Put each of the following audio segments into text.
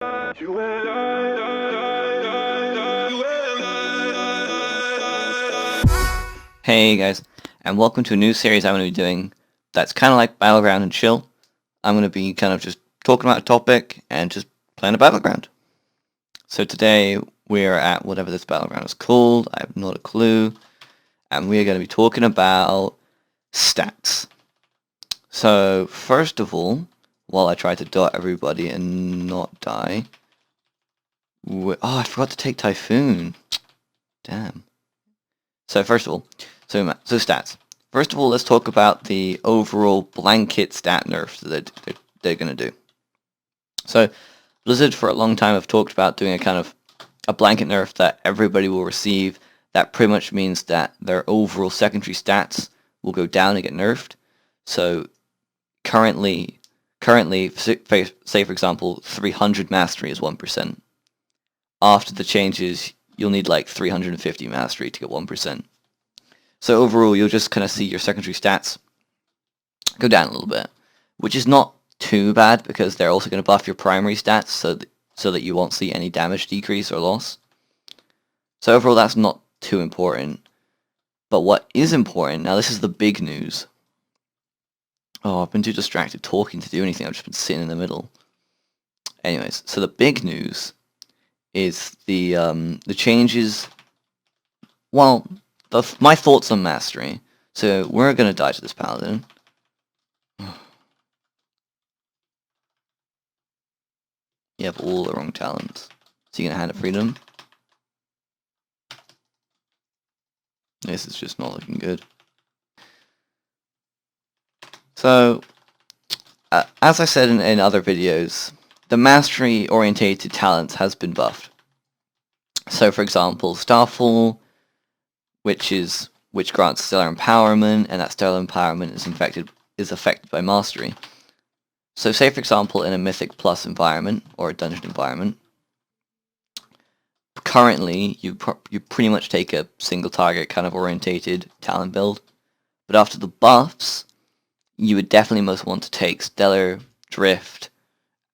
Hey guys, and welcome to a new series I'm going to be doing that's kind of like Battleground and Chill. I'm going to be kind of just talking about a topic and just playing a Battleground. So today we're at whatever this Battleground is called, I have not a clue, and we're going to be talking about stats. So first of all, while I try to dot everybody and not die, I forgot to take Typhoon. Damn. So first of all, so stats. First of all, let's talk about the overall blanket stat nerf that they're going to do. So Blizzard for a long time have talked about doing a kind of a blanket nerf that everybody will receive. That pretty much means that their overall secondary stats will go down and get nerfed. So currently, say for example, 300 mastery is 1%. After the changes, you'll need like 350 mastery to get 1%. So overall, you'll just kind of see your secondary stats go down a little bit, which is not too bad because they're also going to buff your primary stats so that you won't see any damage decrease or loss. So overall, that's not too important. But what is important, now this is the big news. Oh, I've been too distracted talking to do anything. I've just been sitting in the middle. Anyways, so the big news is the changes. Well, my thoughts on mastery. So we're gonna die to this paladin. You have all the wrong talents. So you're gonna hand it freedom. This is just not looking good. So, as I said in other videos, the mastery-orientated talents has been buffed. So, for example, Starfall, which grants stellar empowerment, and that stellar empowerment is affected by mastery. So, say for example, in a Mythic Plus environment or a dungeon environment, currently you pretty much take a single target kind of orientated talent build, but after the buffs, you would definitely most want to take Stellar, Drift,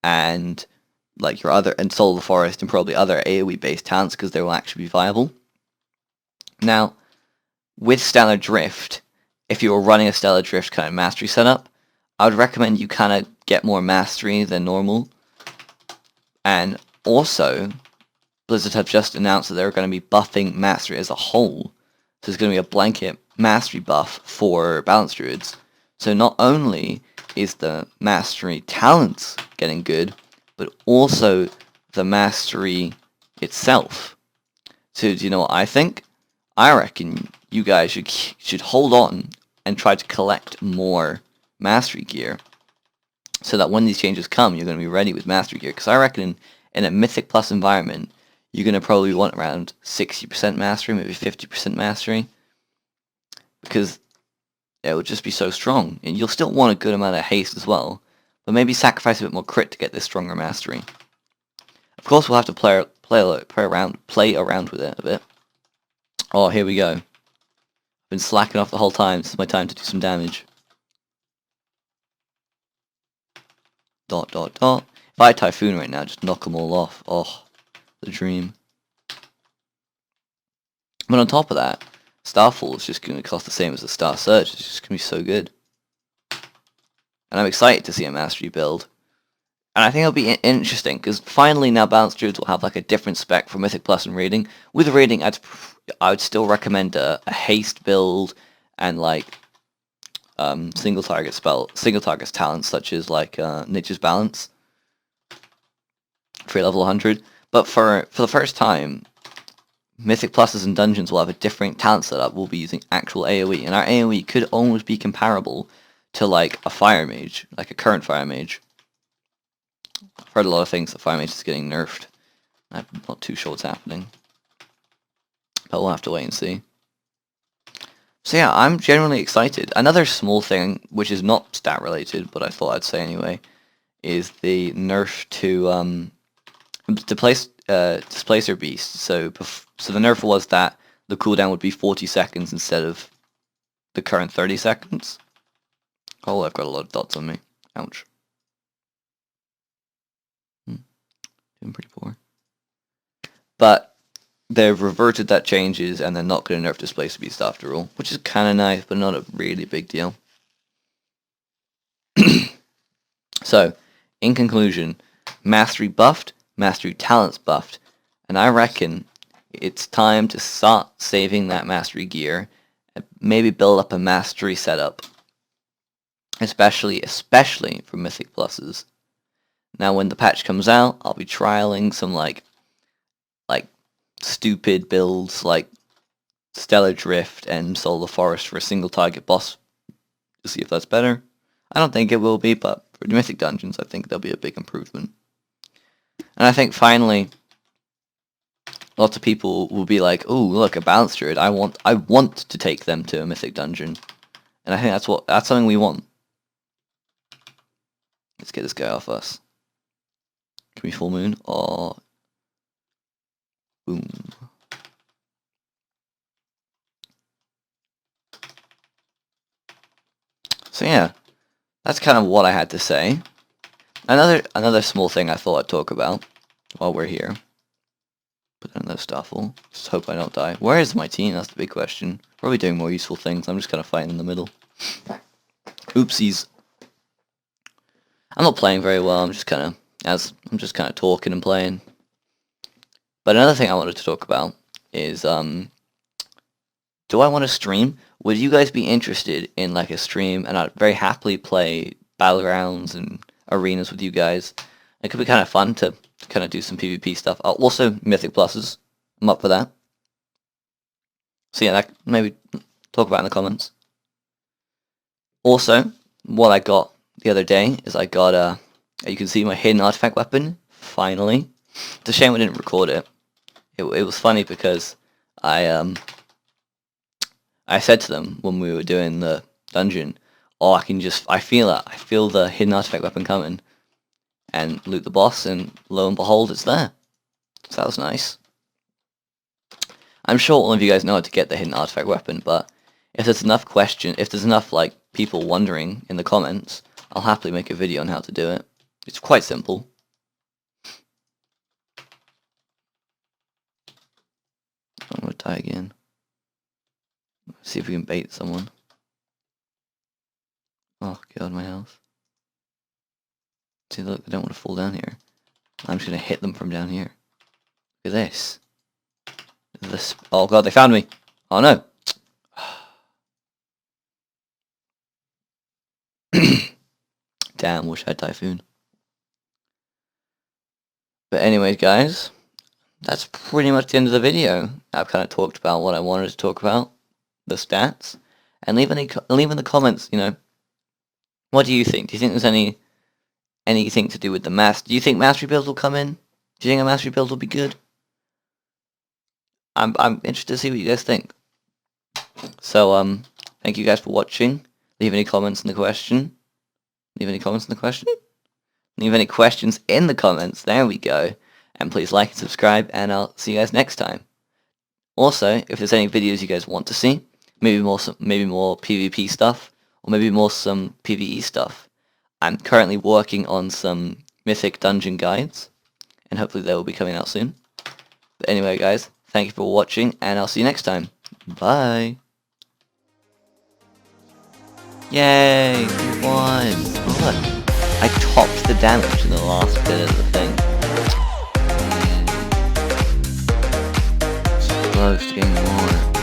and like your other and Soul of the Forest and probably other AoE based talents because they will actually be viable. Now, with Stellar Drift, if you were running a Stellar Drift kind of mastery setup, I would recommend you kind of get more mastery than normal. And also, Blizzard have just announced that they're going to be buffing mastery as a whole. So there's going to be a blanket mastery buff for balance druids. So not only is the mastery talents getting good, but also the mastery itself. So do you know what I think? I reckon you guys should hold on and try to collect more mastery gear, so that when these changes come, you're going to be ready with mastery gear. Because I reckon in a Mythic Plus environment, you're going to probably want around 60% mastery, maybe 50% mastery, because it will just be so strong. And you'll still want a good amount of haste as well, but maybe sacrifice a bit more crit to get this stronger mastery. Of course, we'll have to play around with it a bit. Oh, here we go. I've been slacking off the whole time. This is my time to do some damage. Dot, dot, dot. If I had Typhoon right now, just knock them all off. Oh, the dream. But on top of that, Starfall is just going to cost the same as the Star Surge. It's just going to be so good. And I'm excited to see a mastery build. And I think it'll be interesting, because finally now Balanced Druids will have like a different spec for Mythic Plus and Raiding. With Raiding, I would still recommend a haste build and like single target talents such as like Nature's Balance for level 100. But for the first time, Mythic Pluses and Dungeons will have a different talent setup. We'll be using actual AoE, and our AoE could almost be comparable to like a Fire Mage, like a current Fire Mage. I've heard a lot of things that Fire Mage is getting nerfed. I'm not too sure what's happening, but we'll have to wait and see. So yeah, I'm generally excited. Another small thing, which is not stat related, but I thought I'd say anyway, is the nerf to Displacer Beast. So the nerf was that the cooldown would be 40 seconds instead of the current 30 seconds. Oh, I've got a lot of dots on me. Ouch. Been pretty poor. But they've reverted that changes, and they're not going to nerf Displacer Beast after all, which is kind of nice, but not a really big deal. So, in conclusion, Mastery buffed, Mastery talents buffed, and I reckon it's time to start saving that Mastery gear and maybe build up a Mastery setup, especially for Mythic Pluses. Now, when the patch comes out, I'll be trialing some like stupid builds like Stellar Drift and Solar Forest for a single target boss to see if that's better. I don't think it will be, but for Mythic Dungeons, I think there'll be a big improvement. And I think finally, lots of people will be like, "Oh, look, a balanced druid. I want to take them to a Mythic Dungeon," and I think that's something we want. Let's get this guy off us. Can we full moon or boom? So yeah, that's kind of what I had to say. Another small thing I thought I'd talk about while we're here. Put that in the staffel. Just hope I don't die. Where is my team? That's the big question. Probably doing more useful things. I'm just kind of fighting in the middle. Oopsies. I'm not playing very well. I'm just kind of talking and playing. But another thing I wanted to talk about is do I want to stream? Would you guys be interested in like a stream? And I'd very happily play battlegrounds and arenas with you guys. It could be kind of fun to kind of do some PvP stuff. Also, Mythic Pluses. I'm up for that. So yeah, that maybe talk about in the comments. Also, what I got the other day is I got you can see my hidden artifact weapon, finally. It's a shame I didn't record it. It was funny because I said to them when we were doing the dungeon, "Oh, I feel it. I feel the hidden artifact weapon coming," and loot the boss, and lo and behold, it's there. So that was nice. I'm sure all of you guys know how to get the hidden artifact weapon, but if there's enough like people wondering in the comments, I'll happily make a video on how to do it. It's quite simple. I'm gonna die again. See if we can bait someone. Oh god, my health. See, look, I don't want to fall down here. I'm just gonna hit them from down here. Look at this. Oh god, they found me. Oh no. Damn, wish I had Typhoon. But anyways, guys, that's pretty much the end of the video. I've kind of talked about what I wanted to talk about, the stats, and leave in the comments, what do you think? Do you think there's anything to do with the do you think mastery builds will come in? Do you think a mastery build will be good? I'm interested to see what you guys think. So thank you guys for watching. Leave any comments in the question. Leave any comments in the question? Leave any questions in the comments. There we go. And please like and subscribe, and I'll see you guys next time. Also, if there's any videos you guys want to see, maybe more PvP stuff, or maybe more some PvE stuff, I'm currently working on some Mythic Dungeon guides, and hopefully they will be coming out soon. But anyway, guys, thank you for watching, and I'll see you next time. Bye! Yay! We won! Oh, look. I topped the damage in the last bit of the thing. Close to getting more.